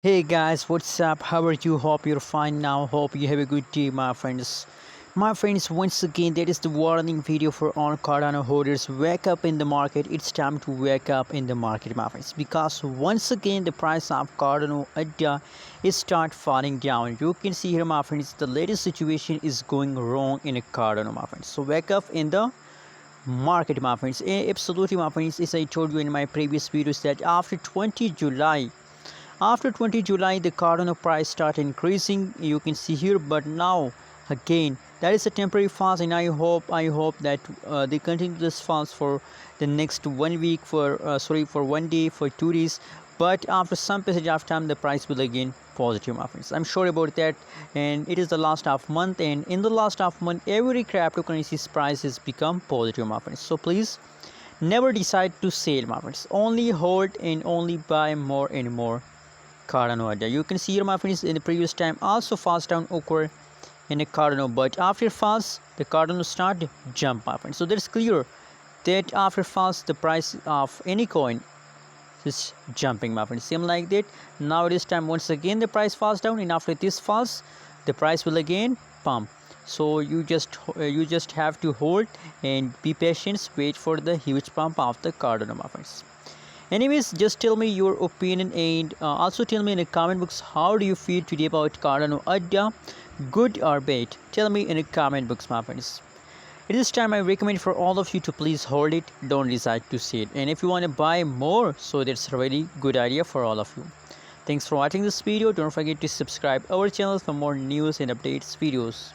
Hey guys, what's up? How are you? Hope you're fine now. Hope you have a good day, my friends. My friends, once again, that is the warning video for all Cardano holders. Wake up in the market. It's time to wake up in the market, my friends. Because once again, the price of Cardano ADA is start falling down. You can see here, my friends, the latest situation is going wrong in a Cardano, my friends. So wake up in the market, my friends. Absolutely, my friends. As I told you in my previous videos, that after 20 July, the Cardano price start increasing. You can see here, but now again that is a temporary fast, and I hope that they continue this fast for the next 1 week, for 1 day, for 2 days. But after some passage of time, the price will again positive, my friends. I'm sure about that, and it is the last of month, and in the last of month, every cryptocurrency's price has become positive, my friends. So please never decide to sell, my friends. Only hold and only buy more and more Cardano idea. You can see here, my friends, in the previous time also fast down occur in a Cardano, but after fast the Cardano start jump, my friends. So that's clear that after fast the price of any coin is jumping, my friends. Same like that. Now it is time once again the price falls down, and after this falls the price will again pump. So you just have to hold and be patient, wait for the huge pump of the Cardano, my friends. Anyways, just tell me your opinion, and also tell me in the comment box how do you feel today about Cardano idea, good or bad. Tell me in the comment box, my friends. At this time, I recommend for all of you to please hold it, don't decide to sell. And if you want to buy more, so that's a really good idea for all of you. Thanks for watching this video. Don't forget to subscribe our channel for more news and updates videos.